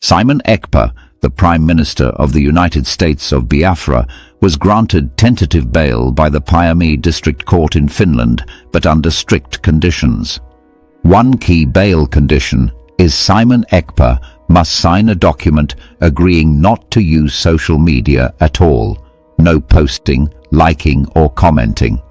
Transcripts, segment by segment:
Simon Ekpa, the Prime Minister of the United States of Biafra, was granted tentative bail by the Paimi District Court in Finland, but under strict conditions. One key bail condition is Simon Ekpa must sign a document agreeing not to use social media at all, no posting, liking or commenting.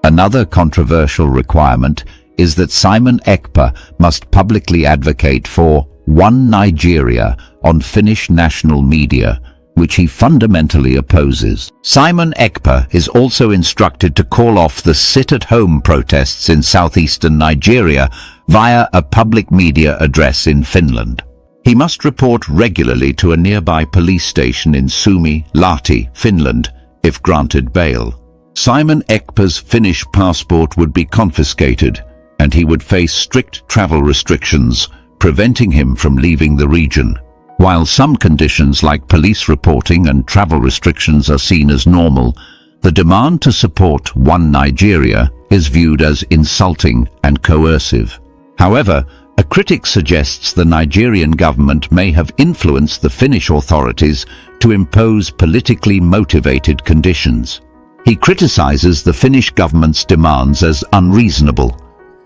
Another controversial requirement is that Simon Ekpa must publicly advocate for One Nigeria on Finnish national media, which he fundamentally opposes. Simon Ekpa is also instructed to call off the sit-at-home protests in southeastern Nigeria via a public media address in Finland. He must report regularly to a nearby police station in Suomi, Lahti, Finland, if granted bail. Simon Ekpa's Finnish passport would be confiscated, and he would face strict travel restrictions, preventing him from leaving the region. While some conditions like police reporting and travel restrictions are seen as normal, the demand to support One Nigeria is viewed as insulting and coercive. However, a critic suggests the Nigerian government may have influenced the Finnish authorities to impose politically motivated conditions. He criticizes the Finnish government's demands as unreasonable,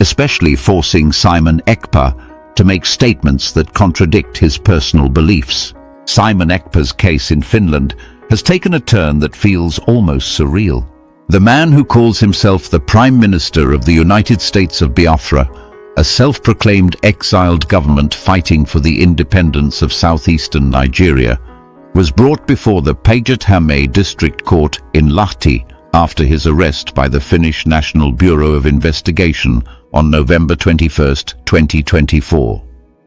especially forcing Simon Ekpa to make statements that contradict his personal beliefs. Simon Ekpa's case in Finland has taken a turn that feels almost surreal. The man who calls himself the Prime Minister of the United States of Biafra, a self-proclaimed exiled government fighting for the independence of southeastern Nigeria, was brought before the Paget-Häme District Court in Lahti after his arrest by the Finnish National Bureau of Investigation on November 21, 2024.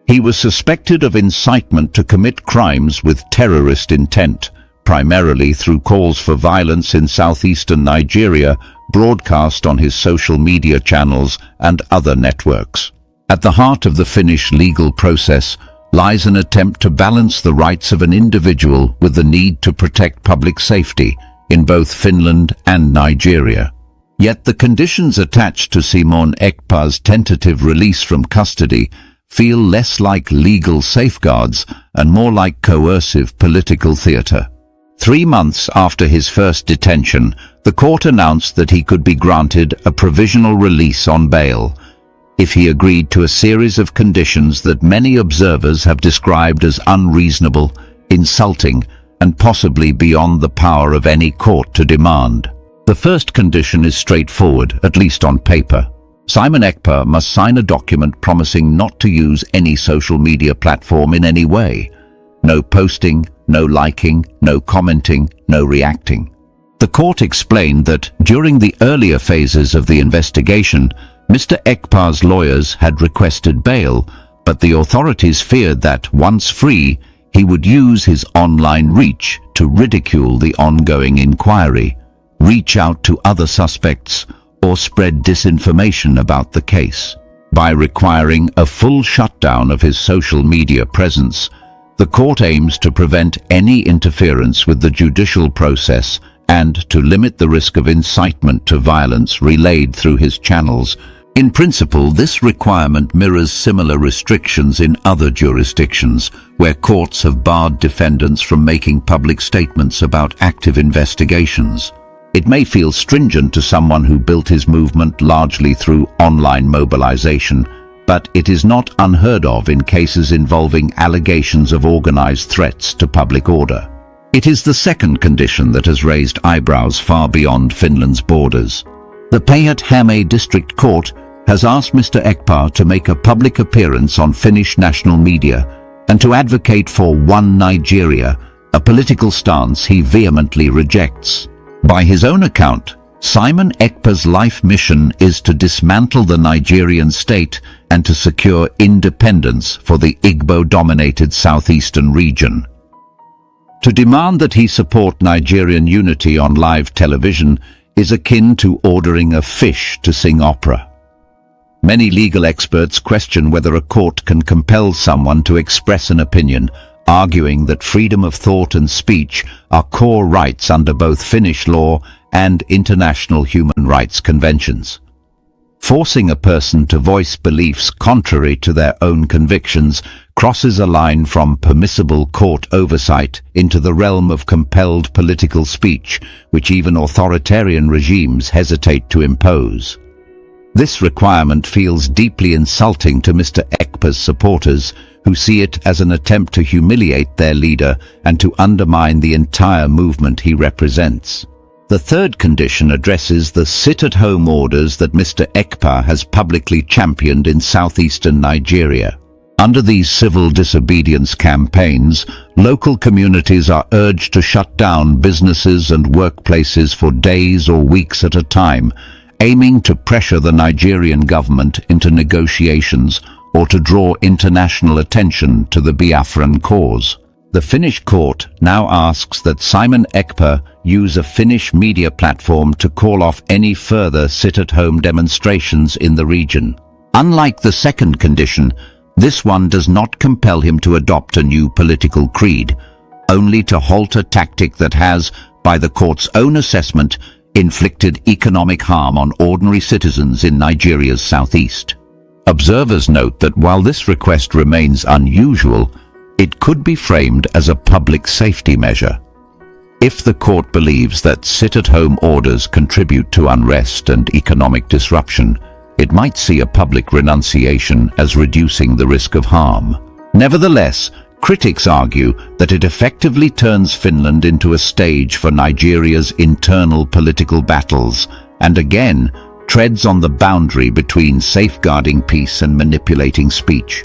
He was suspected of incitement to commit crimes with terrorist intent, primarily through calls for violence in southeastern Nigeria broadcast on his social media channels and other networks. At the heart of the Finnish legal process lies an attempt to balance the rights of an individual with the need to protect public safety in both Finland and Nigeria. Yet the conditions attached to Simon Ekpa's tentative release from custody feel less like legal safeguards and more like coercive political theatre. 3 months after his first detention, the court announced that he could be granted a provisional release on bail if he agreed to a series of conditions that many observers have described as unreasonable, insulting, and possibly beyond the power of any court to demand. The first condition is straightforward, at least on paper. Simon Ekpa must sign a document promising not to use any social media platform in any way. No posting, no liking, no commenting, no reacting. The court explained that during the earlier phases of the investigation, Mr. Ekpa's lawyers had requested bail, but the authorities feared that, once free, he would use his online reach to ridicule the ongoing inquiry, reach out to other suspects, or spread disinformation about the case. By requiring a full shutdown of his social media presence, the court aims to prevent any interference with the judicial process and to limit the risk of incitement to violence relayed through his channels. In principle, this requirement mirrors similar restrictions in other jurisdictions, where courts have barred defendants from making public statements about active investigations. It may feel stringent to someone who built his movement largely through online mobilization, but it is not unheard of in cases involving allegations of organized threats to public order. It is the second condition that has raised eyebrows far beyond Finland's borders. The Paget-Häme District Court has asked Mr. Ekpa to make a public appearance on Finnish national media and to advocate for One Nigeria, a political stance he vehemently rejects. By his own account, Simon Ekpa's life mission is to dismantle the Nigerian state and to secure independence for the Igbo-dominated southeastern region. To demand that he support Nigerian unity on live television is akin to ordering a fish to sing opera. Many legal experts question whether a court can compel someone to express an opinion, arguing that freedom of thought and speech are core rights under both Finnish law and international human rights conventions. Forcing a person to voice beliefs contrary to their own convictions crosses a line from permissible court oversight into the realm of compelled political speech, which even authoritarian regimes hesitate to impose. This requirement feels deeply insulting to Mr. Ekpa's supporters, who see it as an attempt to humiliate their leader and to undermine the entire movement he represents. The third condition addresses the sit-at-home orders that Mr. Ekpa has publicly championed in southeastern Nigeria. Under these civil disobedience campaigns, local communities are urged to shut down businesses and workplaces for days or weeks at a time, aiming to pressure the Nigerian government into negotiations or to draw international attention to the Biafran cause. The Finnish court now asks that Simon Ekpa use a Finnish media platform to call off any further sit-at-home demonstrations in the region. Unlike the second condition, this one does not compel him to adopt a new political creed, only to halt a tactic that has, by the court's own assessment, inflicted economic harm on ordinary citizens in Nigeria's southeast. Observers note that while this request remains unusual, it could be framed as a public safety measure. If the court believes that sit-at-home orders contribute to unrest and economic disruption, it might see a public renunciation as reducing the risk of harm. Nevertheless, critics argue that it effectively turns Finland into a stage for Nigeria's internal political battles and again treads on the boundary between safeguarding peace and manipulating speech.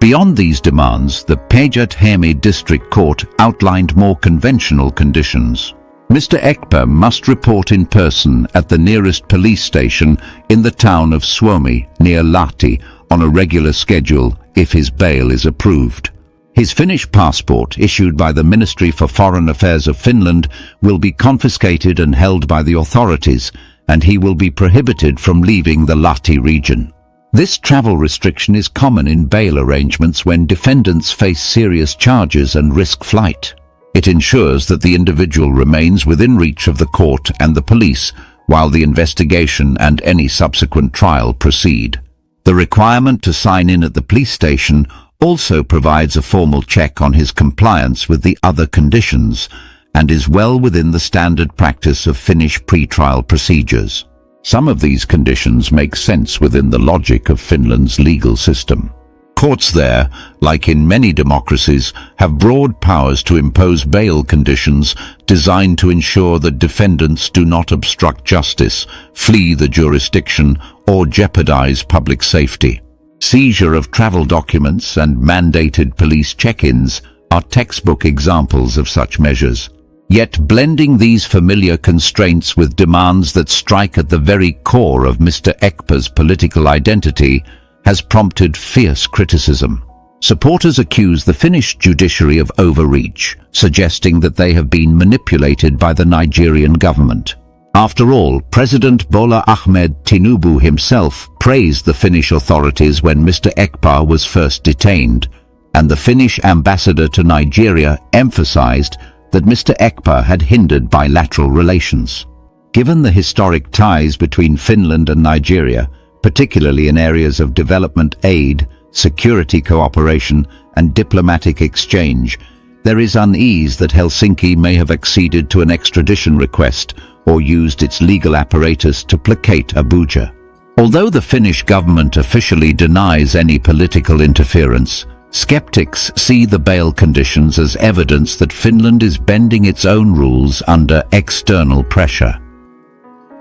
Beyond these demands, the Pejat-Hemi District Court outlined more conventional conditions. Mr. Ekpa must report in person at the nearest police station in the town of Suomi, near Lahti, on a regular schedule if his bail is approved. His Finnish passport, issued by the Ministry for Foreign Affairs of Finland, will be confiscated and held by the authorities, and he will be prohibited from leaving the Lahti region. This travel restriction is common in bail arrangements when defendants face serious charges and risk flight. It ensures that the individual remains within reach of the court and the police while the investigation and any subsequent trial proceed. The requirement to sign in at the police station also provides a formal check on his compliance with the other conditions and is well within the standard practice of Finnish pretrial procedures. Some of these conditions make sense within the logic of Finland's legal system. Courts there, like in many democracies, have broad powers to impose bail conditions designed to ensure that defendants do not obstruct justice, flee the jurisdiction, or jeopardize public safety. Seizure of travel documents and mandated police check-ins are textbook examples of such measures. Yet blending these familiar constraints with demands that strike at the very core of Mr. Ekpa's political identity has prompted fierce criticism. Supporters accuse the Finnish judiciary of overreach, suggesting that they have been manipulated by the Nigerian government. After all, President Bola Ahmed Tinubu himself praised the Finnish authorities when Mr. Ekpa was first detained, and the Finnish ambassador to Nigeria emphasized that Mr. Ekpa had hindered bilateral relations. Given the historic ties between Finland and Nigeria, particularly in areas of development aid, security cooperation, and diplomatic exchange, there is unease that Helsinki may have acceded to an extradition request or used its legal apparatus to placate Abuja. Although the Finnish government officially denies any political interference, skeptics see the bail conditions as evidence that Finland is bending its own rules under external pressure.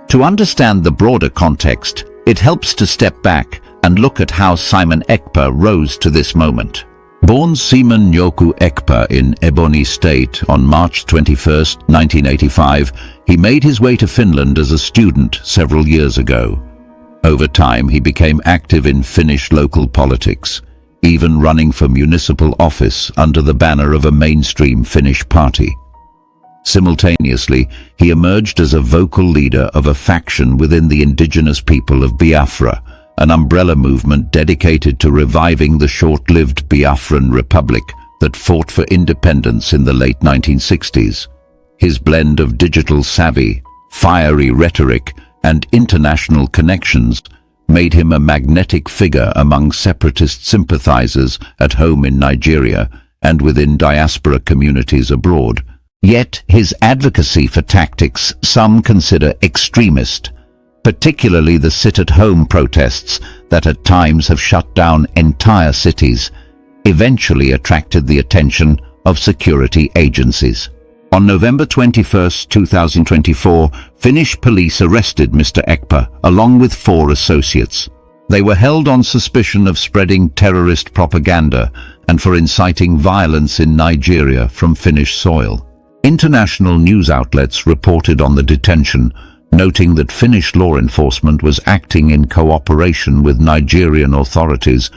To understand the broader context, it helps to step back and look at how Simon Ekpa rose to this moment. Born Simon Nyoku Ekpa in Ebonyi State on March 21, 1985, he made his way to Finland as a student several years ago. Over time, he became active in Finnish local politics, even running for municipal office under the banner of a mainstream Finnish party. Simultaneously, he emerged as a vocal leader of a faction within the indigenous people of Biafra, an umbrella movement dedicated to reviving the short-lived Biafran Republic that fought for independence in the late 1960s. His blend of digital savvy, fiery rhetoric, and international connections made him a magnetic figure among separatist sympathizers at home in Nigeria and within diaspora communities abroad. Yet his advocacy for tactics some consider extremist, particularly the sit-at-home protests that at times have shut down entire cities, eventually attracted the attention of security agencies. On November 21, 2024, Finnish police arrested Mr. Ekpa along with 4 associates. They were held on suspicion of spreading terrorist propaganda and for inciting violence in Nigeria from Finnish soil. International news outlets reported on the detention, noting that Finnish law enforcement was acting in cooperation with Nigerian authorities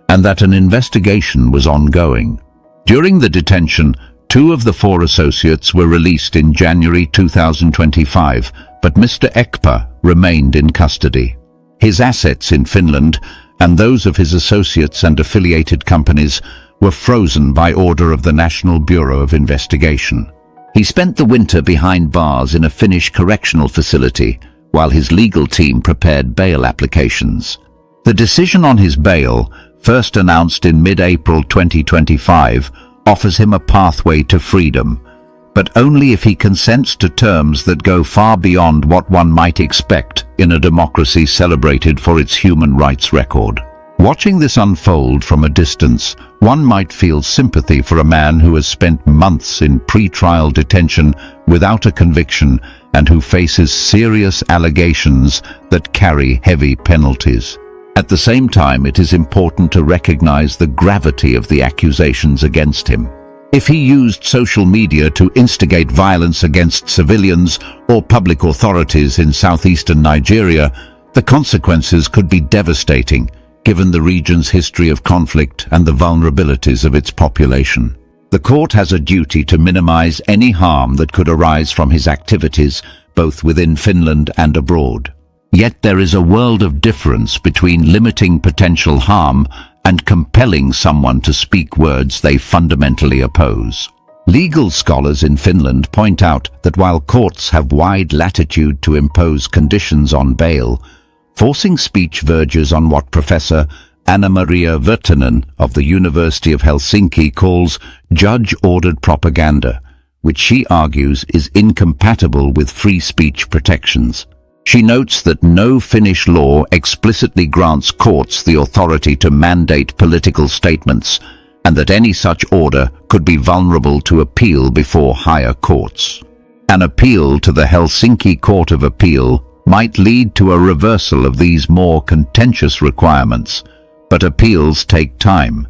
and that an investigation was ongoing. During the detention, 2 of the 4 associates were released in January 2025, but Mr. Ekpa remained in custody. His assets in Finland and those of his associates and affiliated companies were frozen by order of the National Bureau of Investigation. He spent the winter behind bars in a Finnish correctional facility while his legal team prepared bail applications. The decision on his bail, first announced in mid-April 2025, offers him a pathway to freedom, but only if he consents to terms that go far beyond what one might expect in a democracy celebrated for its human rights record. Watching this unfold from a distance, one might feel sympathy for a man who has spent months in pre-trial detention without a conviction and who faces serious allegations that carry heavy penalties. At the same time, it is important to recognize the gravity of the accusations against him. If he used social media to instigate violence against civilians or public authorities in southeastern Nigeria, the consequences could be devastating, given the region's history of conflict and the vulnerabilities of its population. The court has a duty to minimize any harm that could arise from his activities, both within Finland and abroad. Yet there is a world of difference between limiting potential harm and compelling someone to speak words they fundamentally oppose. Legal scholars in Finland point out that while courts have wide latitude to impose conditions on bail, forcing speech verges on what Professor Anna-Maria Virtanen of the University of Helsinki calls judge-ordered propaganda, which she argues is incompatible with free speech protections. She notes that no Finnish law explicitly grants courts the authority to mandate political statements, and that any such order could be vulnerable to appeal before higher courts. An appeal to the Helsinki Court of Appeal might lead to a reversal of these more contentious requirements, but appeals take time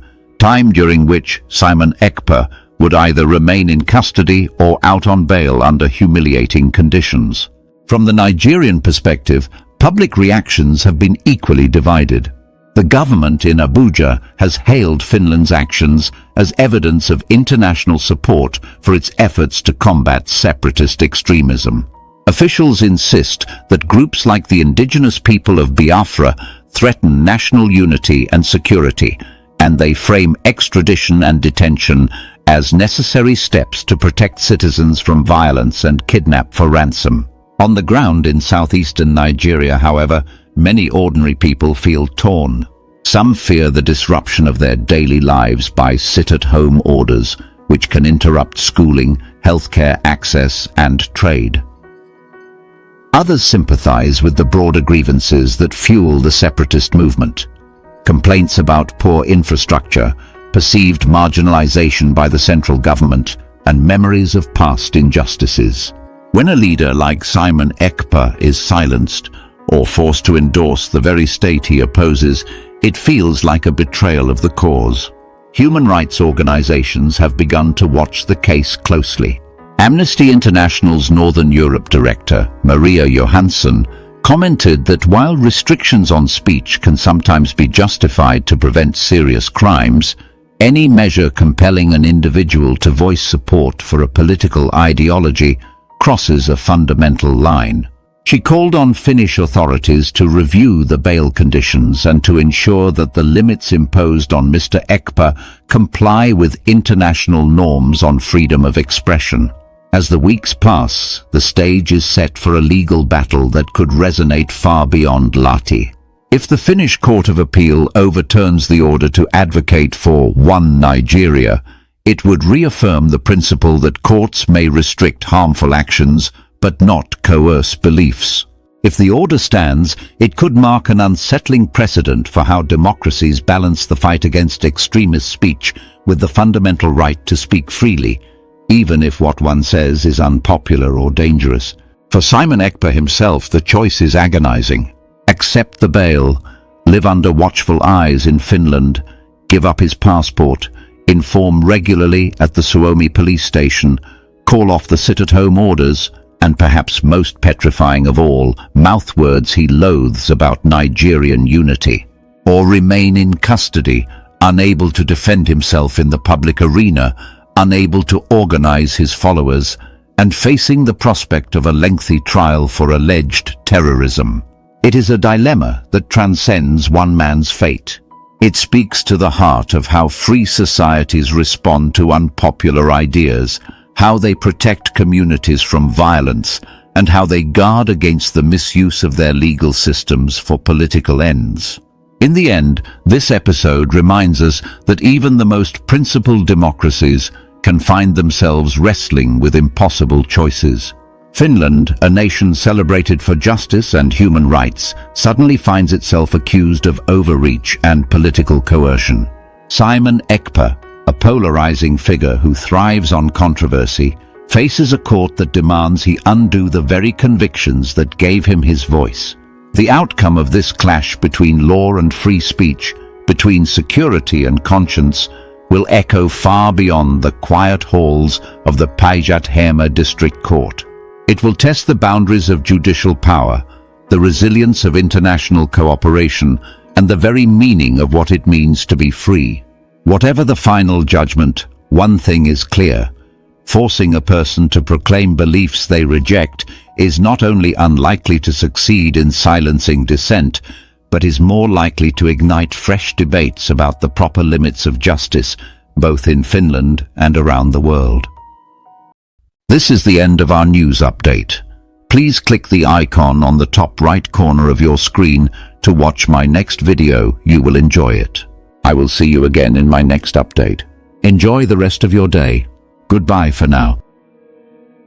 during which Simon Ekpa would either remain in custody or out on bail under humiliating conditions. From the Nigerian perspective, public reactions have been equally divided. The government in Abuja has hailed Finland's actions as evidence of international support for its efforts to combat separatist extremism. Officials insist that groups like the indigenous people of Biafra threaten national unity and security, and they frame extradition and detention as necessary steps to protect citizens from violence and kidnap for ransom. On the ground in southeastern Nigeria, however, many ordinary people feel torn. Some fear the disruption of their daily lives by sit-at-home orders, which can interrupt schooling, healthcare access, and trade. Others sympathize with the broader grievances that fuel the separatist movement. Complaints about poor infrastructure, perceived marginalization by the central government, and memories of past injustices. When a leader like Simon Ekpa is silenced or forced to endorse the very state he opposes, it feels like a betrayal of the cause. Human rights organizations have begun to watch the case closely. Amnesty International's Northern Europe director, Maria Johansson, commented that while restrictions on speech can sometimes be justified to prevent serious crimes, any measure compelling an individual to voice support for a political ideology crosses a fundamental line. She called on Finnish authorities to review the bail conditions and to ensure that the limits imposed on Mr. Ekpa comply with international norms on freedom of expression. As the weeks pass, the stage is set for a legal battle that could resonate far beyond Lahti. If the Finnish Court of Appeal overturns the order to advocate for one Nigeria, it would reaffirm the principle that courts may restrict harmful actions but not coerce beliefs. If the order stands, it could mark an unsettling precedent for how democracies balance the fight against extremist speech with the fundamental right to speak freely, even if what one says is unpopular or dangerous. For Simon Ekpa himself, the choice is agonizing. Accept the bail, live under watchful eyes in Finland, give up his passport, inform regularly at the Suomi police station, call off the sit-at-home orders, and perhaps most petrifying of all, mouth words he loathes about Nigerian unity. Or remain in custody, unable to defend himself in the public arena, unable to organize his followers, and facing the prospect of a lengthy trial for alleged terrorism. It is a dilemma that transcends one man's fate. It speaks to the heart of how free societies respond to unpopular ideas, how they protect communities from violence, and how they guard against the misuse of their legal systems for political ends. In the end, this episode reminds us that even the most principled democracies can find themselves wrestling with impossible choices. Finland, a nation celebrated for justice and human rights, suddenly finds itself accused of overreach and political coercion. Simon Ekpa, a polarizing figure who thrives on controversy, faces a court that demands he undo the very convictions that gave him his voice. The outcome of this clash between law and free speech, between security and conscience, will echo far beyond the quiet halls of the Päijät-Häme District Court. It will test the boundaries of judicial power, the resilience of international cooperation, and the very meaning of what it means to be free. Whatever the final judgment, one thing is clear. Forcing a person to proclaim beliefs they reject is not only unlikely to succeed in silencing dissent, but is more likely to ignite fresh debates about the proper limits of justice, both in Finland and around the world. This is the end of our news update. Please click the icon on the top right corner of your screen to watch my next video. You will enjoy it. I will see you again in my next update. Enjoy the rest of your day. Goodbye for now.